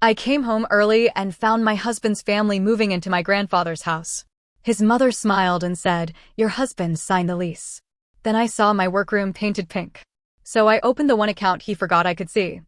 I came home early and found my husband's family moving into my grandfather's house. His mother smiled and said, "Your husband signed the lease." Then I saw my workroom painted pink. So I opened the one account he forgot I could see.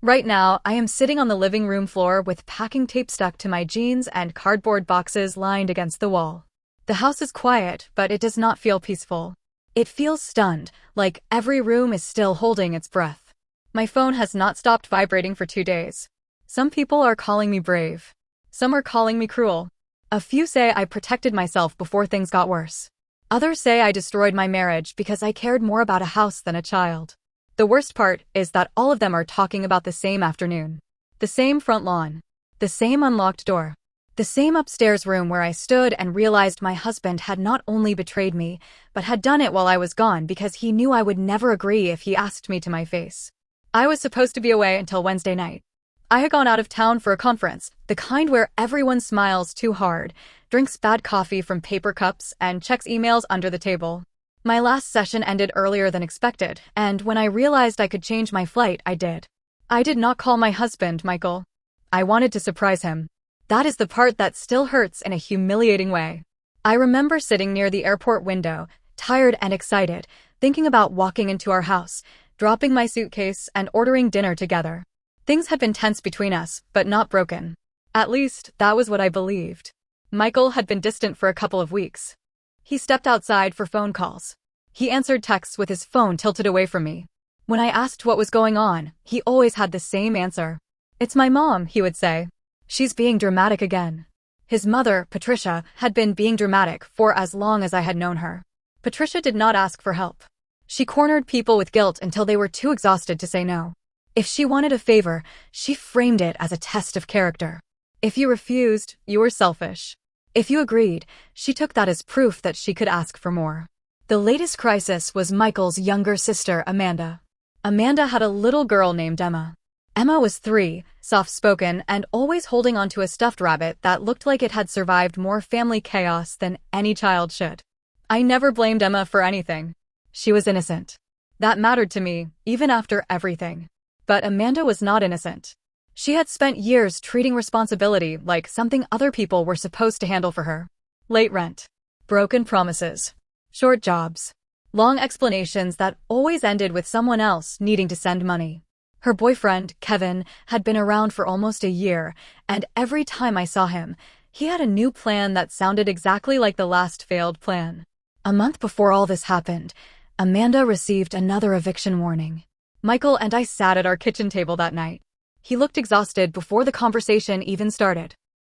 Right now, I am sitting on the living room floor with packing tape stuck to my jeans and cardboard boxes lined against the wall. The house is quiet, but it does not feel peaceful. It feels stunned, like every room is still holding its breath. My phone has not stopped vibrating for 2 days. Some people are calling me brave. Some are calling me cruel. A few say I protected myself before things got worse. Others say I destroyed my marriage because I cared more about a house than a child. The worst part is that all of them are talking about the same afternoon. The same front lawn. The same unlocked door. The same upstairs room where I stood and realized my husband had not only betrayed me, but had done it while I was gone because he knew I would never agree if he asked me to my face. I was supposed to be away until Wednesday night. I had gone out of town for a conference, the kind where everyone smiles too hard, drinks bad coffee from paper cups, and checks emails under the table. My last session ended earlier than expected, and when I realized I could change my flight, I did. I did not call my husband, Michael. I wanted to surprise him. That is the part that still hurts in a humiliating way. I remember sitting near the airport window, tired and excited, thinking about walking into our house, dropping my suitcase, and ordering dinner together. Things had been tense between us, but not broken. At least, that was what I believed. Michael had been distant for a couple of weeks. He stepped outside for phone calls. He answered texts with his phone tilted away from me. When I asked what was going on, he always had the same answer. "It's my mom," he would say. "She's being dramatic again." His mother, Patricia, had been being dramatic for as long as I had known her. Patricia did not ask for help. She cornered people with guilt until they were too exhausted to say no. If she wanted a favor, she framed it as a test of character. If you refused, you were selfish. If you agreed, she took that as proof that she could ask for more. The latest crisis was Michael's younger sister, Amanda. Amanda had a little girl named Emma. Emma was 3, soft-spoken, and always holding onto a stuffed rabbit that looked like it had survived more family chaos than any child should. I never blamed Emma for anything. She was innocent. That mattered to me, even after everything. But Amanda was not innocent. She had spent years treating responsibility like something other people were supposed to handle for her. Late rent. Broken promises. Short jobs. Long explanations that always ended with someone else needing to send money. Her boyfriend, Kevin, had been around for almost a year, and every time I saw him, he had a new plan that sounded exactly like the last failed plan. A month before all this happened, Amanda received another eviction warning. Michael and I sat at our kitchen table that night. He looked exhausted before the conversation even started.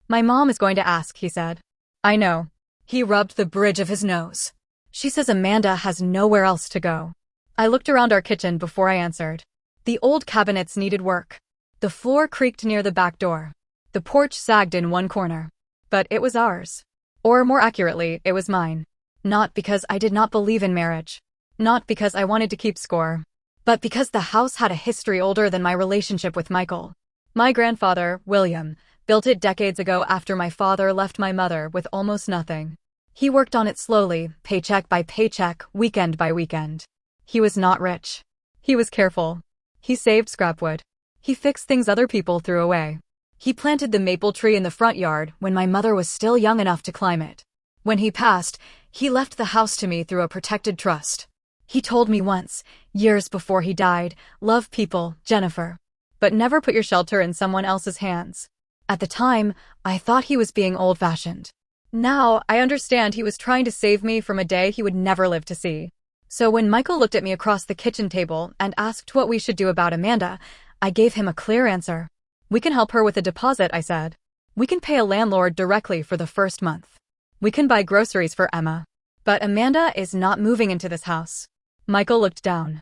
"My mom is going to ask," he said. "I know." He rubbed the bridge of his nose. "She says Amanda has nowhere else to go." I looked around our kitchen before I answered. The old cabinets needed work. The floor creaked near the back door. The porch sagged in one corner. But it was ours. Or more accurately, it was mine. Not because I did not believe in marriage. Not because I wanted to keep score. But because the house had a history older than my relationship with Michael. My grandfather, William, built it decades ago after my father left my mother with almost nothing. He worked on it slowly, paycheck by paycheck, weekend by weekend. He was not rich. He was careful. He saved scrapwood. He fixed things other people threw away. He planted the maple tree in the front yard when my mother was still young enough to climb it. When he passed, he left the house to me through a protected trust. He told me once, years before he died, "Love people, Jennifer. But never put your shelter in someone else's hands." At the time, I thought he was being old-fashioned. Now, I understand he was trying to save me from a day he would never live to see. So when Michael looked at me across the kitchen table and asked what we should do about Amanda, I gave him a clear answer. "We can help her with a deposit," I said. "We can pay a landlord directly for the first month. We can buy groceries for Emma. But Amanda is not moving into this house." Michael looked down.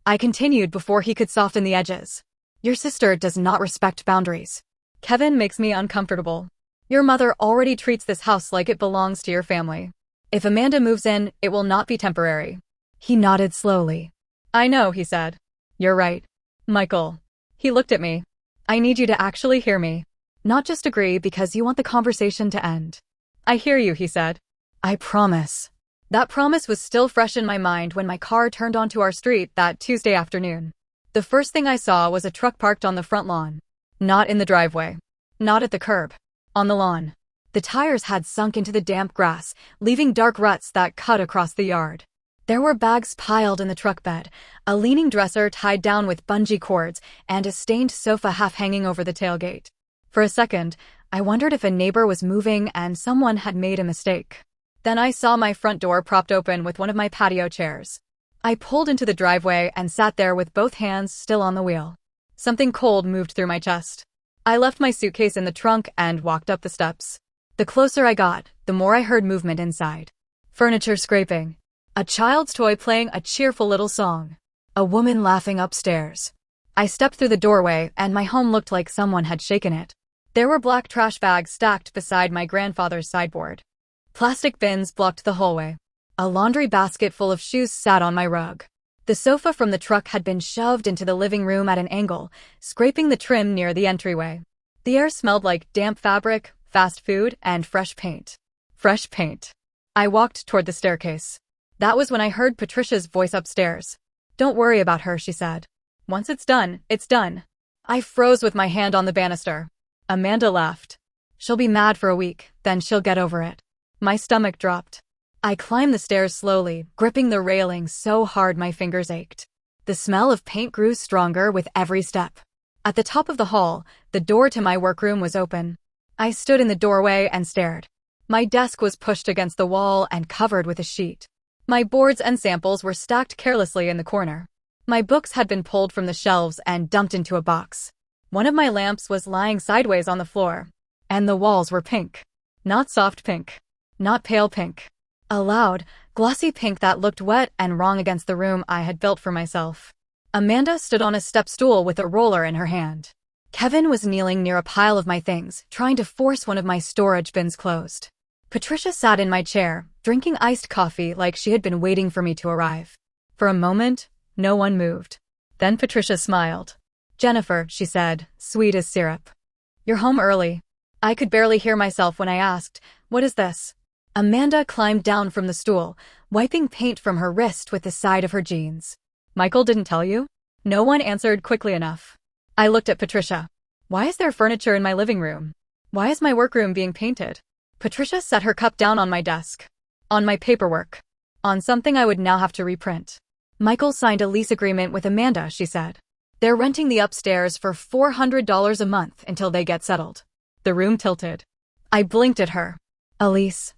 I continued before he could soften the edges. "Your sister does not respect boundaries. Kevin makes me uncomfortable. Your mother already treats this house like it belongs to your family. If Amanda moves in, it will not be temporary." He nodded slowly. "I know," he said. "You're right. Michael." He looked at me. "I need you to actually hear me. Not just agree because you want the conversation to end." "I hear you," he said. "I promise." That promise was still fresh in my mind when my car turned onto our street that Tuesday afternoon. The first thing I saw was a truck parked on the front lawn. Not in the driveway. Not at the curb. On the lawn. The tires had sunk into the damp grass, leaving dark ruts that cut across the yard. There were bags piled in the truck bed, a leaning dresser tied down with bungee cords, and a stained sofa half hanging over the tailgate. For a second, I wondered if a neighbor was moving and someone had made a mistake. Then I saw my front door propped open with one of my patio chairs. I pulled into the driveway and sat there with both hands still on the wheel. Something cold moved through my chest. I left my suitcase in the trunk and walked up the steps. The closer I got, the more I heard movement inside. Furniture scraping. A child's toy playing a cheerful little song. A woman laughing upstairs. I stepped through the doorway and my home looked like someone had shaken it. There were black trash bags stacked beside my grandfather's sideboard. Plastic bins blocked the hallway. A laundry basket full of shoes sat on my rug. The sofa from the truck had been shoved into the living room at an angle, scraping the trim near the entryway. The air smelled like damp fabric, fast food, and fresh paint. Fresh paint. I walked toward the staircase. That was when I heard Patricia's voice upstairs. "Don't worry about her," she said. "Once it's done, it's done." I froze with my hand on the banister. Amanda laughed. "She'll be mad for a week, then she'll get over it." My stomach dropped. I climbed the stairs slowly, gripping the railing so hard my fingers ached. The smell of paint grew stronger with every step. At the top of the hall, the door to my workroom was open. I stood in the doorway and stared. My desk was pushed against the wall and covered with a sheet. My boards and samples were stacked carelessly in the corner. My books had been pulled from the shelves and dumped into a box. One of my lamps was lying sideways on the floor. And the walls were pink. Not soft pink. Not pale pink. A loud, glossy pink that looked wet and wrong against the room I had built for myself. Amanda stood on a step stool with a roller in her hand. Kevin was kneeling near a pile of my things, trying to force one of my storage bins closed. Patricia sat in my chair, drinking iced coffee like she had been waiting for me to arrive. For a moment, no one moved. Then Patricia smiled. "Jennifer," she said, sweet as syrup. "You're home early." I could barely hear myself when I asked, "What is this?" Amanda climbed down from the stool, wiping paint from her wrist with the side of her jeans. "Michael didn't tell you?" No one answered quickly enough. I looked at Patricia. "Why is there furniture in my living room? Why is my workroom being painted?" Patricia set her cup down on my desk. "On my paperwork. On something I would now have to reprint. Michael signed a lease agreement with Amanda," she said. "They're renting the upstairs for $400 a month until they get settled." The room tilted. I blinked at her. "A lease?"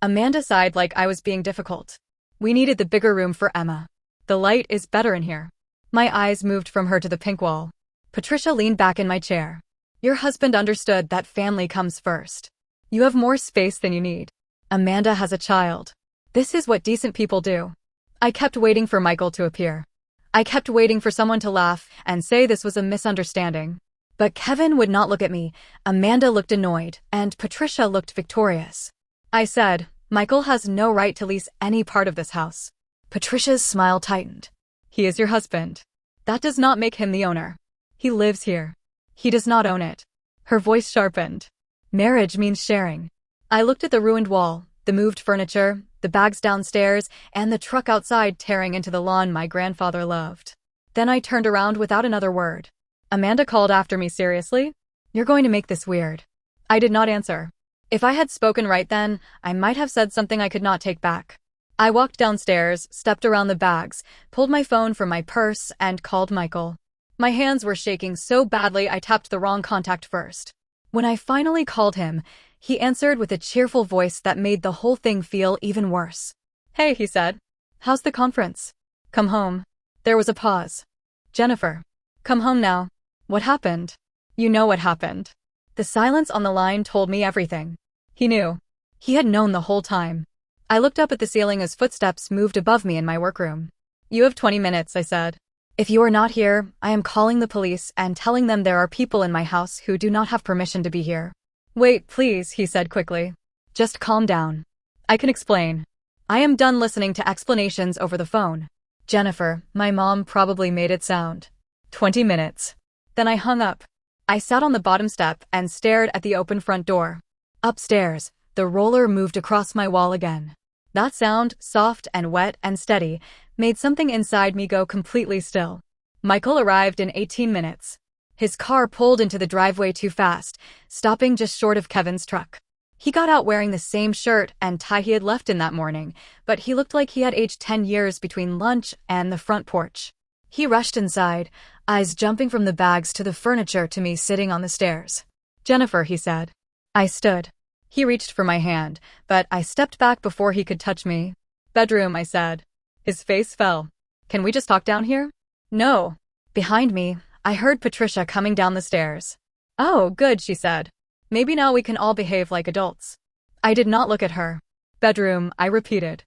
Amanda sighed like I was being difficult. "We needed the bigger room for Emma. The light is better in here." My eyes moved from her to the pink wall. Patricia leaned back in my chair. "Your husband understood that family comes first. You have more space than you need. Amanda has a child. This is what decent people do." I kept waiting for Michael to appear. I kept waiting for someone to laugh and say this was a misunderstanding. But Kevin would not look at me, Amanda looked annoyed, and Patricia looked victorious. I said, "Michael has no right to lease any part of this house." Patricia's smile tightened. "He is your husband. That does not make him the owner. He lives here. He does not own it." Her voice sharpened. "Marriage means sharing." I looked at the ruined wall, the moved furniture, the bags downstairs, and the truck outside tearing into the lawn my grandfather loved. Then I turned around without another word. Amanda called after me seriously. "You're going to make this weird." I did not answer. If I had spoken right then, I might have said something I could not take back. I walked downstairs, stepped around the bags, pulled my phone from my purse, and called Michael. My hands were shaking so badly I tapped the wrong contact first. When I finally called him, he answered with a cheerful voice that made the whole thing feel even worse. "Hey," he said. "How's the conference?" "Come home." There was a pause. "Jennifer. Come home now." "What happened?" "You know what happened." The silence on the line told me everything. He knew. He had known the whole time. I looked up at the ceiling as footsteps moved above me in my workroom. "You have 20 minutes, I said. "If you are not here, I am calling the police and telling them there are people in my house who do not have permission to be here." "Wait, please," he said quickly. "Just calm down. I can explain. I am done listening to explanations over the phone. Jennifer, my mom probably made it sound. 20 minutes. Then I hung up. I sat on the bottom step and stared at the open front door. Upstairs, the roller moved across my wall again. That sound, soft and wet and steady, made something inside me go completely still. Michael arrived in 18 minutes. His car pulled into the driveway too fast, stopping just short of Kevin's truck. He got out wearing the same shirt and tie he had left in that morning, but he looked like he had aged 10 years between lunch and the front porch. He rushed inside, eyes jumping from the bags to the furniture to me sitting on the stairs. "Jennifer," he said. I stood. He reached for my hand, but I stepped back before he could touch me. "Bedroom," I said. His face fell. "Can we just talk down here?" "No." Behind me, I heard Patricia coming down the stairs. "Oh, good," she said. "Maybe now we can all behave like adults." I did not look at her. "Bedroom," I repeated.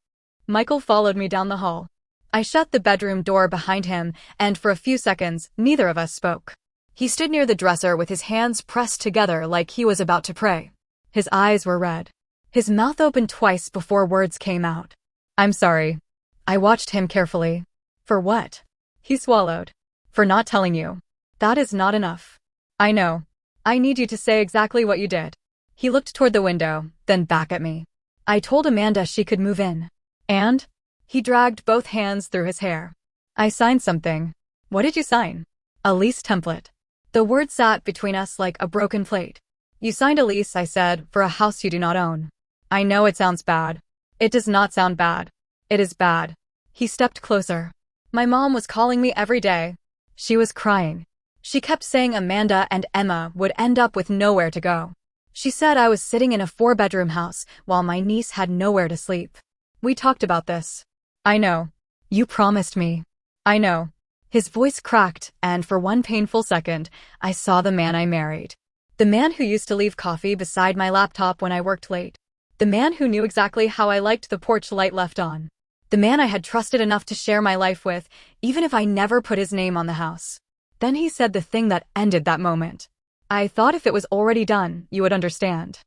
Michael followed me down the hall. I shut the bedroom door behind him, and for a few seconds, neither of us spoke. He stood near the dresser with his hands pressed together like he was about to pray. His eyes were red. His mouth opened twice before words came out. "I'm sorry." I watched him carefully. "For what?" He swallowed. "For not telling you. That is not enough." "I know. I need you to say exactly what you did." He looked toward the window, then back at me. "I told Amanda she could move in." "And?" He dragged both hands through his hair. "I signed something." "What did you sign?" "A lease template." The word sat between us like a broken plate. "You signed a lease," I said, "for a house you do not own." "I know it sounds bad." "It does not sound bad. It is bad." He stepped closer. "My mom was calling me every day. She was crying. She kept saying Amanda and Emma would end up with nowhere to go. She said I was sitting in a 4-bedroom house while my niece had nowhere to sleep. We talked about this." "I know. You promised me." "I know." His voice cracked, and for one painful second, I saw the man I married. The man who used to leave coffee beside my laptop when I worked late. The man who knew exactly how I liked the porch light left on. The man I had trusted enough to share my life with, even if I never put his name on the house. Then he said the thing that ended that moment. "I thought if it was already done, you would understand."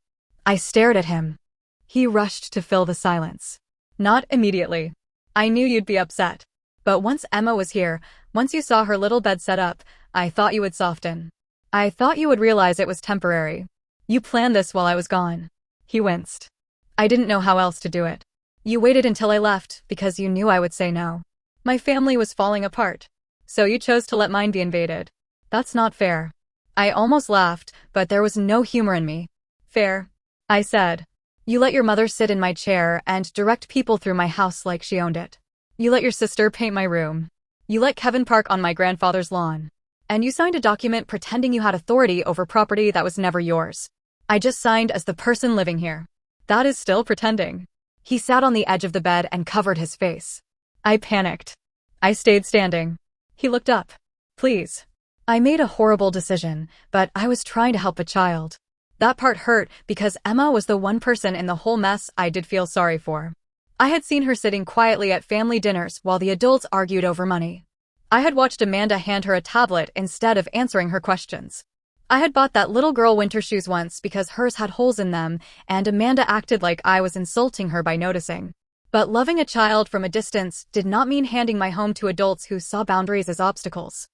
I stared at him. He rushed to fill the silence. "Not immediately. I knew you'd be upset. But once Emma was here, once you saw her little bed set up, I thought you would soften. I thought you would realize it was temporary. You planned this while I was gone." He winced. "I didn't know how else to do it. You waited until I left because you knew I would say no. My family was falling apart. So you chose to let mine be invaded. That's not fair." I almost laughed, but there was no humor in me. "Fair," I said. "You let your mother sit in my chair and direct people through my house like she owned it. You let your sister paint my room. You let Kevin park on my grandfather's lawn. And you signed a document pretending you had authority over property that was never yours. I just signed as the person living here. That is still pretending." He sat on the edge of the bed and covered his face. I panicked. I stayed standing. He looked up. "Please." I made a horrible decision, but I was trying to help a child. That part hurt because Emma was the one person in the whole mess I did feel sorry for. I had seen her sitting quietly at family dinners while the adults argued over money. I had watched Amanda hand her a tablet instead of answering her questions. I had bought that little girl winter shoes once because hers had holes in them, and Amanda acted like I was insulting her by noticing. But loving a child from a distance did not mean handing my home to adults who saw boundaries as obstacles.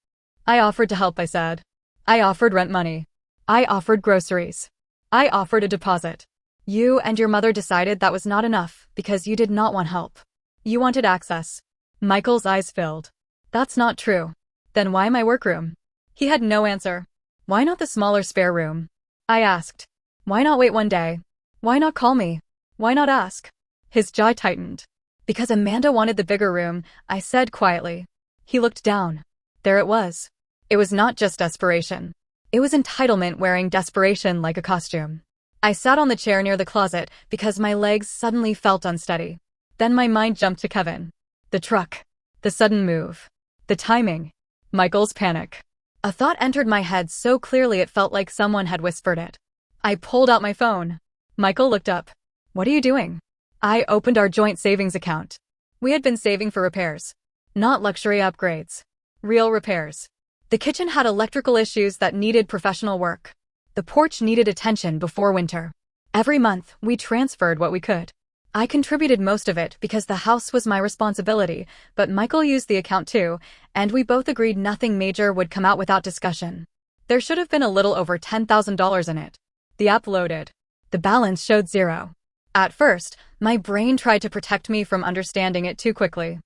I offered to help, I said. I offered rent money. I offered groceries. I offered a deposit. You and your mother decided that was not enough because you did not want help. You wanted access. Michael's eyes filled. That's not true. Then why my workroom? He had no answer. Why not the smaller spare room? I asked. Why not wait one day? Why not call me? Why not ask? His jaw tightened. Because Amanda wanted the bigger room, I said quietly. He looked down. There it was. It was not just desperation. It was entitlement wearing desperation like a costume. I sat on the chair near the closet because my legs suddenly felt unsteady. Then my mind jumped to Kevin. The truck. The sudden move. The timing. Michael's panic. A thought entered my head so clearly it felt like someone had whispered it. I pulled out my phone. Michael looked up. What are you doing? I opened our joint savings account. We had been saving for repairs. Not luxury upgrades. Real repairs. The kitchen had electrical issues that needed professional work. The porch needed attention before winter. Every month, we transferred what we could. I contributed most of it because the house was my responsibility, but Michael used the account too, and we both agreed nothing major would come out without discussion. There should have been a little over $10,000 in it. The app loaded. The balance showed 0. At first, my brain tried to protect me from understanding it too quickly.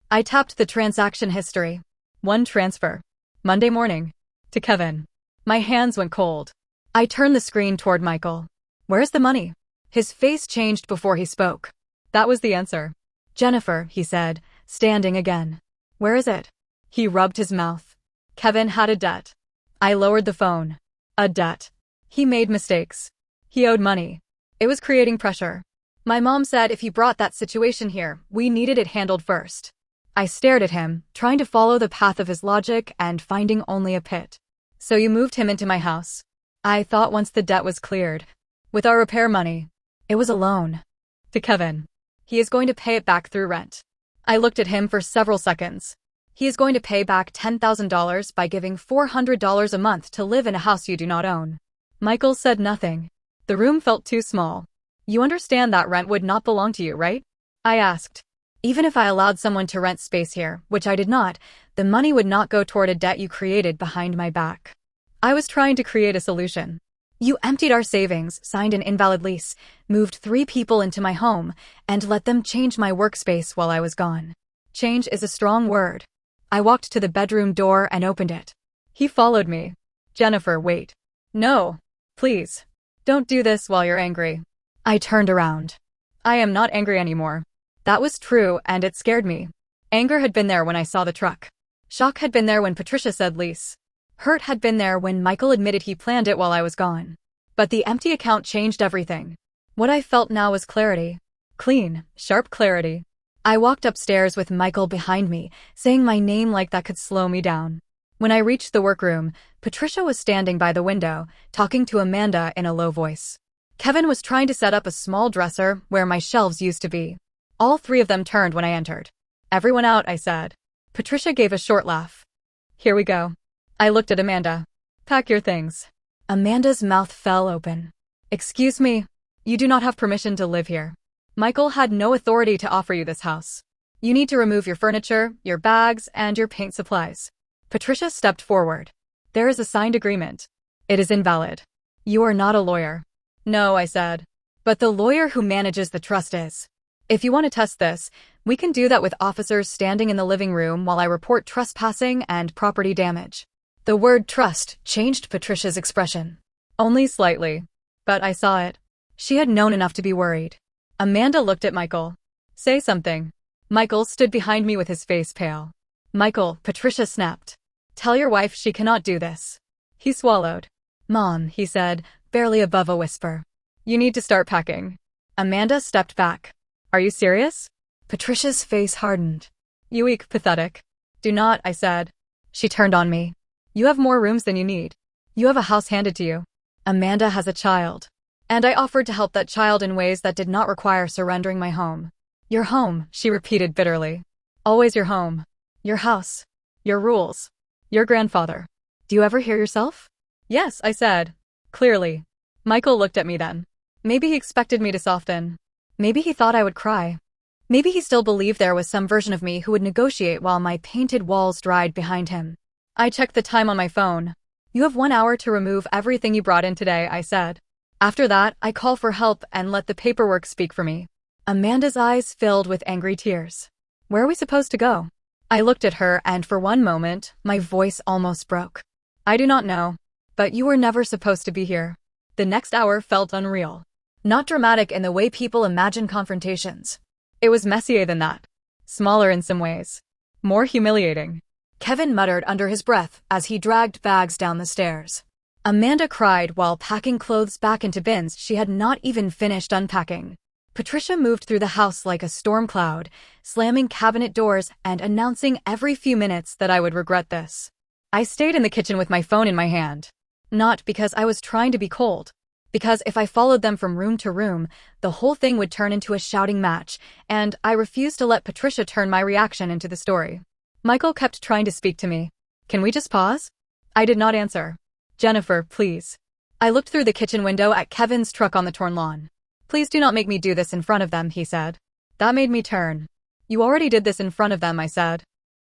I tapped the transaction history. One transfer. Monday morning. To Kevin. My hands went cold. I turned the screen toward Michael. Where's the money? His face changed before he spoke. That was the answer. Jennifer, he said, standing again. Where is it? He rubbed his mouth. Kevin had a debt. I lowered the phone. A debt. He made mistakes. He owed money. It was creating pressure. My mom said if he brought that situation here, we needed it handled first. I stared at him, trying to follow the path of his logic and finding only a pit. So you moved him into my house. I thought once the debt was cleared. With our repair money. It was a loan. To Kevin. He is going to pay it back through rent. I looked at him for several seconds. He is going to pay back $10,000 by giving $400 a month to live in a house you do not own. Michael said nothing. The room felt too small. You understand that rent would not belong to you, right? I asked. Even if I allowed someone to rent space here, which I did not, the money would not go toward a debt you created behind my back. I was trying to create a solution. You emptied our savings, signed an invalid lease, moved 3 people into my home, and let them change my workspace while I was gone. Change is a strong word. I walked to the bedroom door and opened it. He followed me. Jennifer, wait. No. Please. Don't do this while you're angry. I turned around. I am not angry anymore. That was true, and it scared me. Anger had been there when I saw the truck. Shock had been there when Patricia said lease. Hurt had been there when Michael admitted he planned it while I was gone. But the empty account changed everything. What I felt now was clarity. Clean, sharp clarity. I walked upstairs with Michael behind me, saying my name like that could slow me down. When I reached the workroom, Patricia was standing by the window, talking to Amanda in a low voice. Kevin was trying to set up a small dresser where my shelves used to be. All 3 of them turned when I entered. Everyone out, I said. Patricia gave a short laugh. Here we go. I looked at Amanda. Pack your things. Amanda's mouth fell open. Excuse me, you do not have permission to live here. Michael had no authority to offer you this house. You need to remove your furniture, your bags, and your paint supplies. Patricia stepped forward. There is a signed agreement. It is invalid. You are not a lawyer. No, I said. But the lawyer who manages the trust is. If you want to test this, we can do that with officers standing in the living room while I report trespassing and property damage. The word trust changed Patricia's expression. Only slightly. But I saw it. She had known enough to be worried. Amanda looked at Michael. Say something. Michael stood behind me with his face pale. Michael, Patricia snapped. Tell your wife she cannot do this. He swallowed. Mom, he said, barely above a whisper. You need to start packing. Amanda stepped back. Are you serious? Patricia's face hardened. You weak, pathetic. Do not, I said. She turned on me. You have more rooms than you need. You have a house handed to you. Amanda has a child. And I offered to help that child in ways that did not require surrendering my home. Your home, she repeated bitterly. Always your home. Your house. Your rules. Your grandfather. Do you ever hear yourself? Yes, I said. Clearly. Michael looked at me then. Maybe he expected me to soften. Maybe he thought I would cry. Maybe he still believed there was some version of me who would negotiate while my painted walls dried behind him. I checked the time on my phone. You have 1 hour to remove everything you brought in today, I said. After that, I call for help and let the paperwork speak for me. Amanda's eyes filled with angry tears. Where are we supposed to go? I looked at her and for one moment, my voice almost broke. I do not know. But you were never supposed to be here. The next hour felt unreal. Not dramatic in the way people imagine confrontations. It was messier than that. Smaller in some ways. More humiliating. Kevin muttered under his breath as he dragged bags down the stairs. Amanda cried while packing clothes back into bins she had not even finished unpacking. Patricia moved through the house like a storm cloud, slamming cabinet doors and announcing every few minutes that I would regret this. I stayed in the kitchen with my phone in my hand. Not because I was trying to be cold. Because if I followed them from room to room, the whole thing would turn into a shouting match, and I refused to let Patricia turn my reaction into the story. Michael kept trying to speak to me. Can we just pause? I did not answer. Jennifer, please. I looked through the kitchen window at Kevin's truck on the torn lawn. Please do not make me do this in front of them, he said. That made me turn. You already did this in front of them, I said.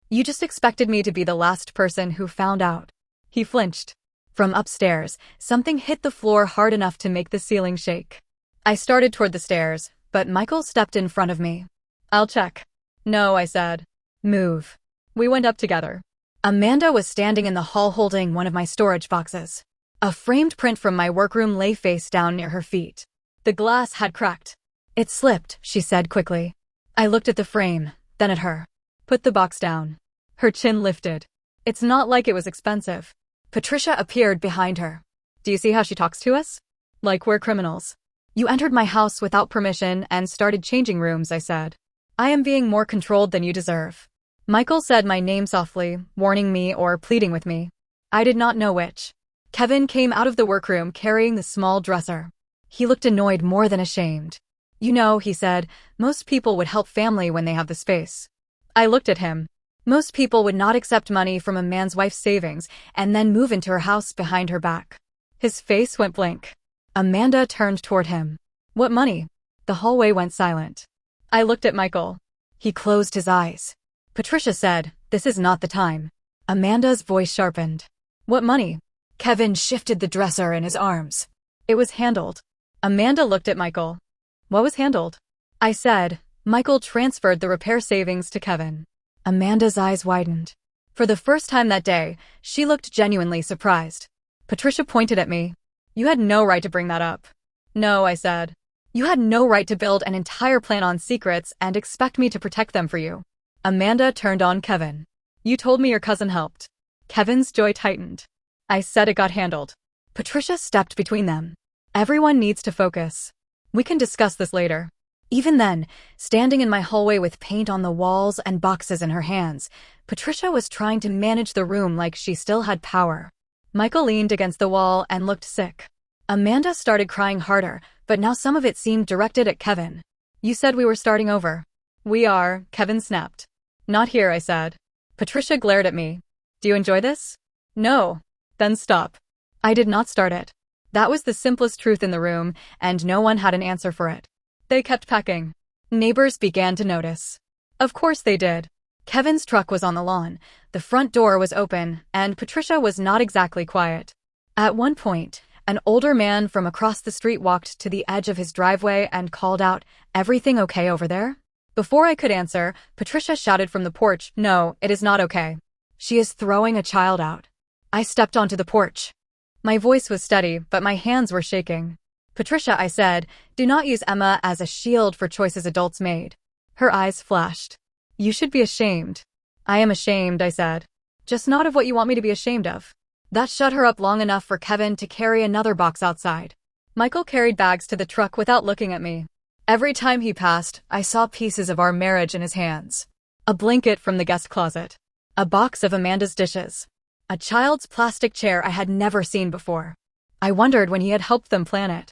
You just expected me to be the last person who found out. He flinched. From upstairs, something hit the floor hard enough to make the ceiling shake. I started toward the stairs, but Michael stepped in front of me. I'll check. No, I said. Move. We went up together. Amanda was standing in the hall holding one of my storage boxes. A framed print from my workroom lay face down near her feet. The glass had cracked. "It slipped," she said quickly. I looked at the frame, then at her. "Put the box down." Her chin lifted. "It's not like it was expensive." Patricia appeared behind her. "Do you see how she talks to us? Like we're criminals." "You entered my house without permission and started changing rooms," I said. "I am being more controlled than you deserve." Michael said my name softly, warning me or pleading with me. I did not know which. Kevin came out of the workroom carrying the small dresser. He looked annoyed more than ashamed. "You know," he said, "most people would help family when they have the space." I looked at him. Most people would not accept money from a man's wife's savings and then move into her house behind her back. His face went blank. Amanda turned toward him. "What money?" The hallway went silent. I looked at Michael. He closed his eyes. Patricia said, "This is not the time." Amanda's voice sharpened. "What money?" Kevin shifted the dresser in his arms. "It was handled." Amanda looked at Michael. "What was handled?" I said. Michael transferred the repair savings to Kevin. Amanda's eyes widened. For the first time that day, she looked genuinely surprised. Patricia pointed at me. "You had no right to bring that up." "No," I said. "You had no right to build an entire plan on secrets and expect me to protect them for you." Amanda turned on Kevin. "You told me your cousin helped." Kevin's jaw tightened. I said it got handled. Patricia stepped between them. "Everyone needs to focus. We can discuss this later." Even then, standing in my hallway with paint on the walls and boxes in her hands, Patricia was trying to manage the room like she still had power. Michael leaned against the wall and looked sick. Amanda started crying harder, but now some of it seemed directed at Kevin. "You said we were starting over." "We are," Kevin snapped. "Not here," I said. Patricia glared at me. "Do you enjoy this?" "No." "Then stop." I did not start it. That was the simplest truth in the room, and no one had an answer for it. They kept packing. Neighbors began to notice. Of course they did. Kevin's truck was on the lawn, the front door was open, and Patricia was not exactly quiet. At one point, an older man from across the street walked to the edge of his driveway and called out, "Everything okay over there?" Before I could answer, Patricia shouted from the porch, "No, it is not okay. She is throwing a child out." I stepped onto the porch. My voice was steady, but my hands were shaking. "Patricia," I said, "do not use Emma as a shield for choices adults made." Her eyes flashed. "You should be ashamed." "I am ashamed," I said. "Just not of what you want me to be ashamed of." That shut her up long enough for Kevin to carry another box outside. Michael carried bags to the truck without looking at me. Every time he passed, I saw pieces of our marriage in his hands. A blanket from the guest closet. A box of Amanda's dishes. A child's plastic chair I had never seen before. I wondered when he had helped them plan it.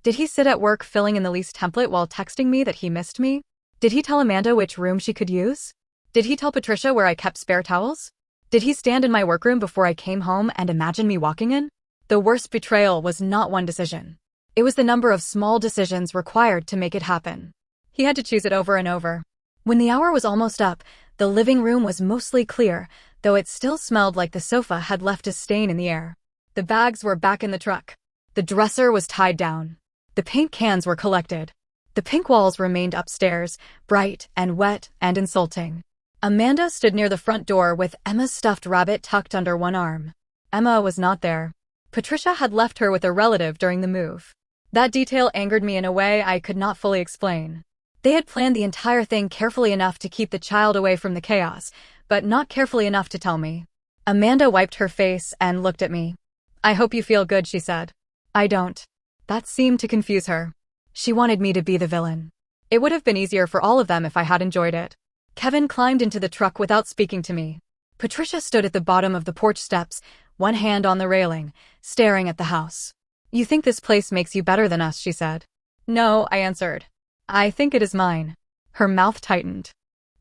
Did he sit at work filling in the lease template while texting me that he missed me? Did he tell Amanda which room she could use? Did he tell Patricia where I kept spare towels? Did he stand in my workroom before I came home and imagine me walking in? The worst betrayal was not one decision. It was the number of small decisions required to make it happen. He had to choose it over and over. When the hour was almost up, the living room was mostly clear, though it still smelled like the sofa had left a stain in the air. The bags were back in the truck. The dresser was tied down. The paint cans were collected. The pink walls remained upstairs, bright and wet and insulting. Amanda stood near the front door with Emma's stuffed rabbit tucked under one arm. Emma was not there. Patricia had left her with a relative during the move. That detail angered me in a way I could not fully explain. They had planned the entire thing carefully enough to keep the child away from the chaos, but not carefully enough to tell me. Amanda wiped her face and looked at me. "I hope you feel good," she said. "I don't." That seemed to confuse her. She wanted me to be the villain. It would have been easier for all of them if I had enjoyed it. Kevin climbed into the truck without speaking to me. Patricia stood at the bottom of the porch steps, one hand on the railing, staring at the house. "You think this place makes you better than us," she said. "No," I answered. "I think it is mine." Her mouth tightened.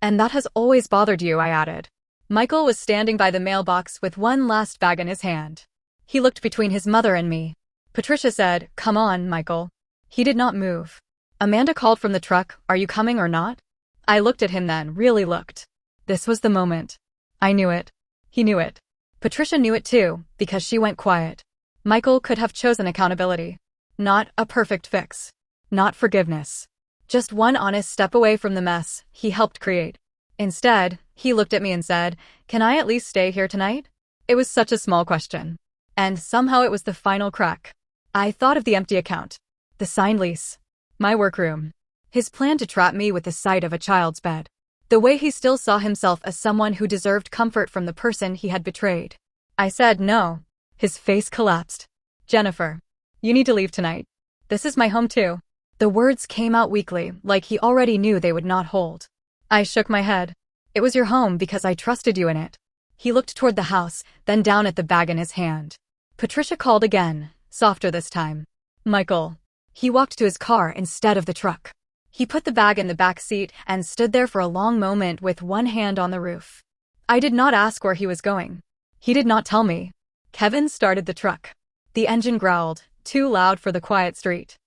"And that has always bothered you," I added. Michael was standing by the mailbox with one last bag in his hand. He looked between his mother and me. Patricia said, "Come on, Michael." He did not move. Amanda called from the truck, "Are you coming or not?" I looked at him then, really looked. This was the moment. I knew it. He knew it. Patricia knew it too, because she went quiet. Michael could have chosen accountability. Not a perfect fix. Not forgiveness. Just one honest step away from the mess he helped create. Instead, he looked at me and said, "Can I at least stay here tonight?" It was such a small question. And somehow it was the final crack. I thought of the empty account, the signed lease, my workroom, his plan to trap me with the sight of a child's bed, the way he still saw himself as someone who deserved comfort from the person he had betrayed. I said no. His face collapsed. "Jennifer, you need to leave tonight. This is my home too." The words came out weakly, like he already knew they would not hold. I shook my head. "It was your home because I trusted you in it." He looked toward the house, then down at the bag in his hand. Patricia called again, softer this time. "Michael." He walked to his car instead of the truck. He put the bag in the back seat and stood there for a long moment with one hand on the roof. I did not ask where he was going. He did not tell me. Kevin started the truck. The engine growled, too loud for the quiet street.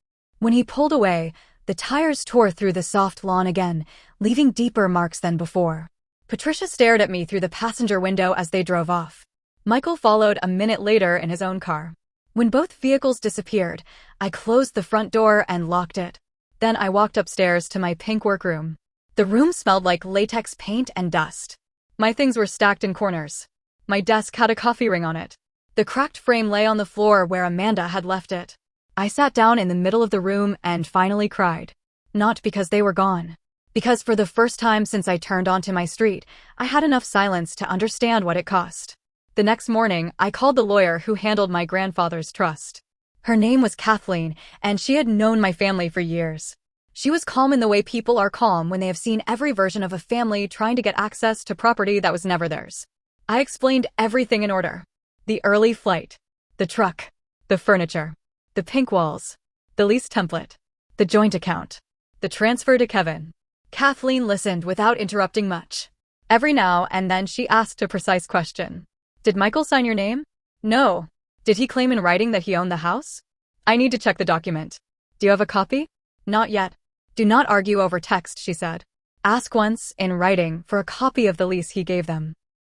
When he pulled away, the tires tore through the soft lawn again, leaving deeper marks than before. Patricia stared at me through the passenger window as they drove off. Michael followed a minute later in his own car. When both vehicles disappeared, I closed the front door and locked it. Then I walked upstairs to my pink workroom. The room smelled like latex paint and dust. My things were stacked in corners. My desk had a coffee ring on it. The cracked frame lay on the floor where Amanda had left it. I sat down in the middle of the room and finally cried. Not because they were gone. Because for the first time since I turned onto my street, I had enough silence to understand what it cost. The next morning, I called the lawyer who handled my grandfather's trust. Her name was Kathleen, and she had known my family for years. She was calm in the way people are calm when they have seen every version of a family trying to get access to property that was never theirs. I explained everything in order. The early flight, the truck, the furniture, the pink walls, the lease template, the joint account, the transfer to Kevin. Kathleen listened without interrupting much. Every now and then she asked a precise question. "Did Michael sign your name?" "No." "Did he claim in writing that he owned the house?" "I need to check the document." "Do you have a copy?" "Not yet." "Do not argue over text," she said. "Ask once, in writing, for a copy of the lease he gave them.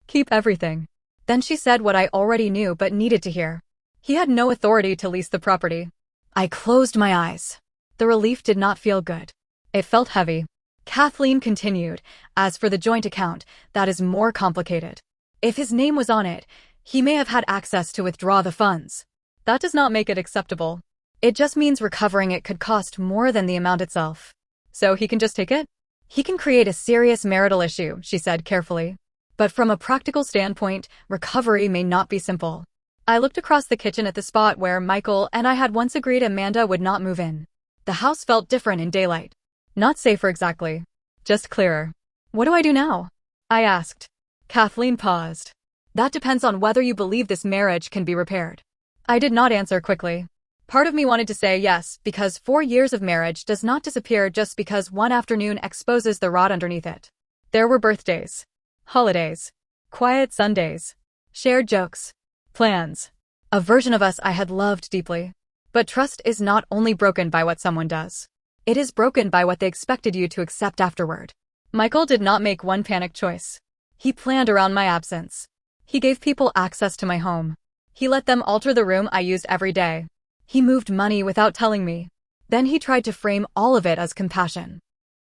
Keep everything." Then she said what I already knew but needed to hear. He had no authority to lease the property. I closed my eyes. The relief did not feel good. It felt heavy. Kathleen continued, "As for the joint account, that is more complicated. If his name was on it, he may have had access to withdraw the funds. That does not make it acceptable. It just means recovering it could cost more than the amount itself. So he can just take it? He can create a serious marital issue," she said carefully. "But from a practical standpoint, recovery may not be simple." I looked across the kitchen at the spot where Michael and I had once agreed Amanda would not move in. The house felt different in daylight. Not safer exactly, just clearer. "What do I do now?" I asked. Kathleen paused. "That depends on whether you believe this marriage can be repaired." I did not answer quickly. Part of me wanted to say yes, because 4 years of marriage does not disappear just because one afternoon exposes the rot underneath it. There were birthdays, holidays, quiet Sundays, shared jokes, plans, a version of us I had loved deeply. But trust is not only broken by what someone does. It is broken by what they expected you to accept afterward. Michael did not make one panic choice. He planned around my absence. He gave people access to my home. He let them alter the room I used every day. He moved money without telling me. Then he tried to frame all of it as compassion.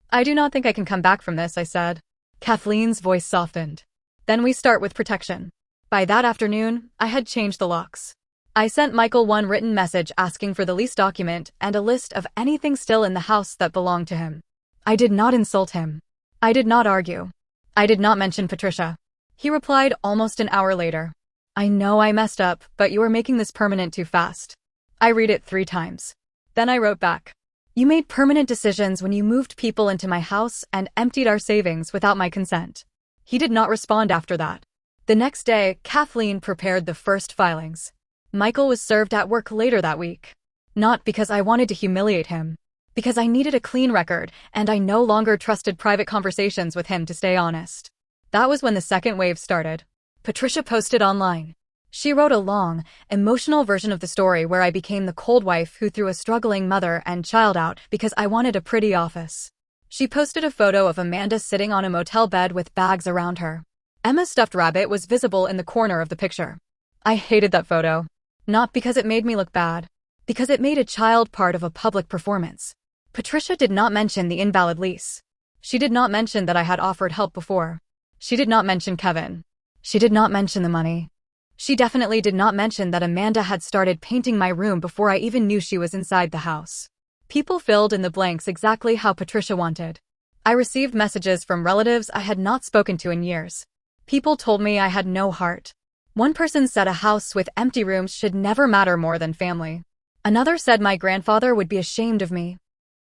"I do not think I can come back from this," I said. Kathleen's voice softened. "Then we start with protection." By that afternoon, I had changed the locks. I sent Michael one written message asking for the lease document and a list of anything still in the house that belonged to him. I did not insult him. I did not argue. I did not mention Patricia. He replied almost an hour later. "I know I messed up, but you are making this permanent too fast." I read it 3 times. Then I wrote back. "You made permanent decisions when you moved people into my house and emptied our savings without my consent." He did not respond after that. The next day, Kathleen prepared the first filings. Michael was served at work later that week. Not because I wanted to humiliate him. Because I needed a clean record, and I no longer trusted private conversations with him to stay honest. That was when the second wave started. Patricia posted online. She wrote a long, emotional version of the story where I became the cold wife who threw a struggling mother and child out because I wanted a pretty office. She posted a photo of Amanda sitting on a motel bed with bags around her. Emma's stuffed rabbit was visible in the corner of the picture. I hated that photo. Not because it made me look bad. Because it made a child part of a public performance. Patricia did not mention the invalid lease. She did not mention that I had offered help before. She did not mention Kevin. She did not mention the money. She definitely did not mention that Amanda had started painting my room before I even knew she was inside the house. People filled in the blanks exactly how Patricia wanted. I received messages from relatives I had not spoken to in years. People told me I had no heart. One person said a house with empty rooms should never matter more than family. Another said my grandfather would be ashamed of me.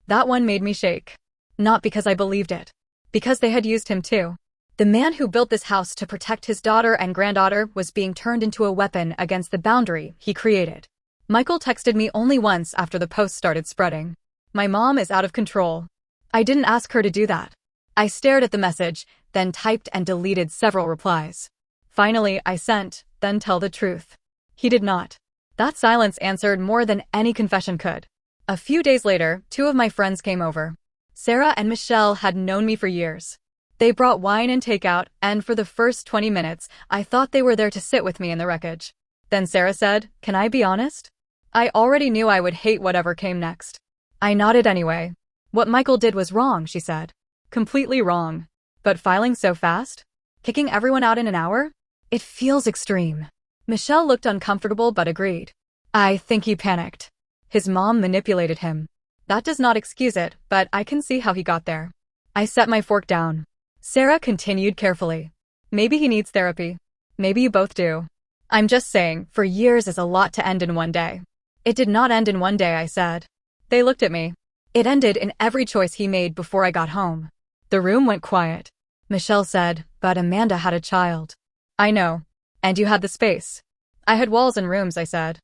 That one made me shake. Not because I believed it. Because they had used him too. The man who built this house to protect his daughter and granddaughter was being turned into a weapon against the boundary he created. Michael texted me only once after the post started spreading. My mom is out of control. I didn't ask her to do that. I stared at the message, then typed and deleted several replies. Finally, I sent, then tell the truth. He did not. That silence answered more than any confession could. A few days later, 2 of my friends came over. Sarah and Michelle had known me for years. They brought wine and takeout, and for the first 20 minutes, I thought they were there to sit with me in the wreckage. Then Sarah said, "Can I be honest?" I already knew I would hate whatever came next. I nodded anyway. "What Michael did was wrong," she said. "Completely wrong. But filing so fast? Kicking everyone out in an hour? It feels extreme." Michelle looked uncomfortable but agreed. "I think he panicked. His mom manipulated him. That does not excuse it, but I can see how he got there." I set my fork down. Sarah continued carefully. "Maybe he needs therapy. Maybe you both do. I'm just saying, for years is a lot to end in one day." "It did not end in one day," I said. They looked at me. "It ended in every choice he made before I got home." The room went quiet. Michelle said, "But Amanda had a child." "I know. And you had the space." "I had walls and rooms," I said.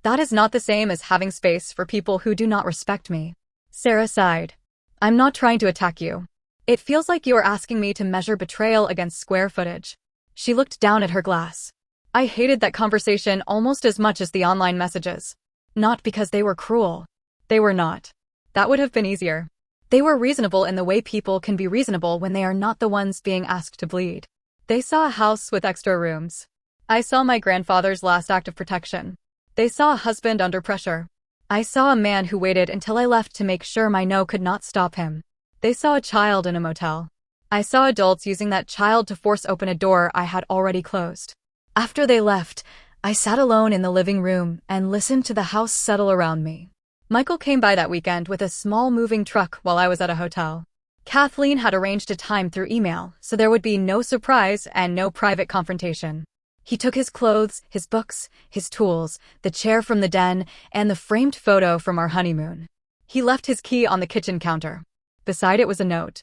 "That is not the same as having space for people who do not respect me." Sarah sighed. "I'm not trying to attack you. It feels like you are asking me to measure betrayal against square footage." She looked down at her glass. I hated that conversation almost as much as the online messages. Not because they were cruel. They were not. That would have been easier. They were reasonable in the way people can be reasonable when they are not the ones being asked to bleed. They saw a house with extra rooms. I saw my grandfather's last act of protection. They saw a husband under pressure. I saw a man who waited until I left to make sure my no could not stop him. They saw a child in a motel. I saw adults using that child to force open a door I had already closed. After they left, I sat alone in the living room and listened to the house settle around me. Michael came by that weekend with a small moving truck while I was at a hotel. Kathleen had arranged a time through email, so there would be no surprise and no private confrontation. He took his clothes, his books, his tools, the chair from the den, and the framed photo from our honeymoon. He left his key on the kitchen counter. Beside it was a note.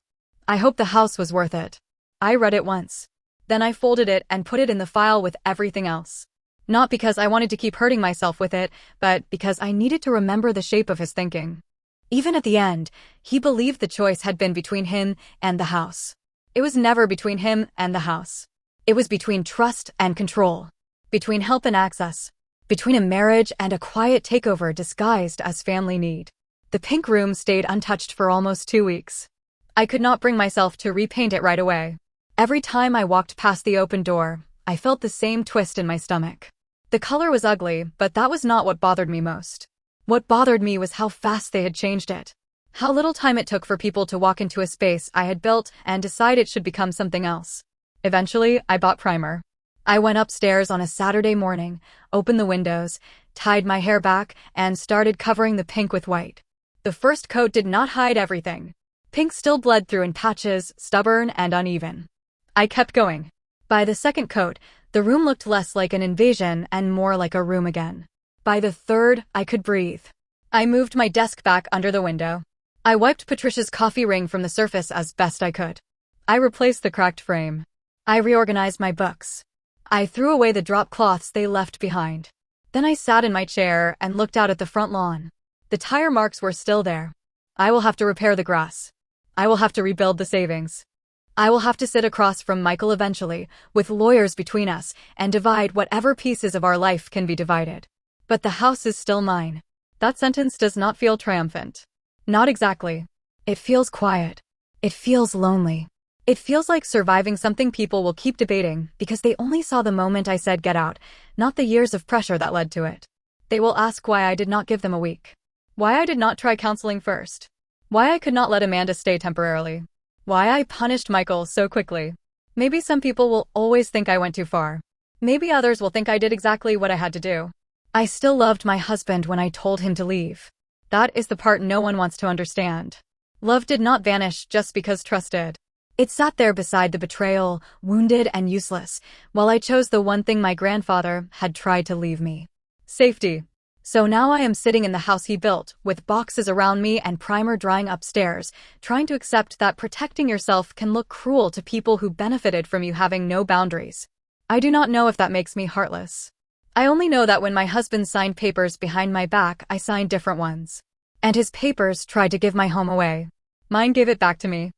"I hope the house was worth it." I read it once. Then I folded it and put it in the file with everything else. Not because I wanted to keep hurting myself with it, but because I needed to remember the shape of his thinking. Even at the end, he believed the choice had been between him and the house. It was never between him and the house. It was between trust and control. Between help and access. Between a marriage and a quiet takeover disguised as family need. The pink room stayed untouched for almost 2 weeks. I could not bring myself to repaint it right away. Every time I walked past the open door, I felt the same twist in my stomach. The color was ugly, but that was not what bothered me most. What bothered me was how fast they had changed it. How little time it took for people to walk into a space I had built and decide it should become something else. Eventually, I bought primer. I went upstairs on a Saturday morning, opened the windows, tied my hair back, and started covering the pink with white. The first coat did not hide everything. Pink still bled through in patches, stubborn and uneven. I kept going. By the second coat, the room looked less like an invasion and more like a room again. By the third, I could breathe. I moved my desk back under the window. I wiped Patricia's coffee ring from the surface as best I could. I replaced the cracked frame. I reorganized my books. I threw away the drop cloths they left behind. Then I sat in my chair and looked out at the front lawn. The tire marks were still there. I will have to repair the grass. I will have to rebuild the savings. I will have to sit across from Michael eventually, with lawyers between us, and divide whatever pieces of our life can be divided. But the house is still mine. That sentence does not feel triumphant. Not exactly. It feels quiet. It feels lonely. It feels like surviving something people will keep debating because they only saw the moment I said get out, not the years of pressure that led to it. They will ask why I did not give them a week. Why I did not try counseling first. Why I could not let Amanda stay temporarily. Why I punished Michael so quickly. Maybe some people will always think I went too far. Maybe others will think I did exactly what I had to do. I still loved my husband when I told him to leave. That is the part no one wants to understand. Love did not vanish just because trust did. It sat there beside the betrayal, wounded and useless, while I chose the one thing my grandfather had tried to leave me. Safety. So now I am sitting in the house he built, with boxes around me and primer drying upstairs, trying to accept that protecting yourself can look cruel to people who benefited from you having no boundaries. I do not know if that makes me heartless. I only know that when my husband signed papers behind my back, I signed different ones. And his papers tried to give my home away. Mine gave it back to me.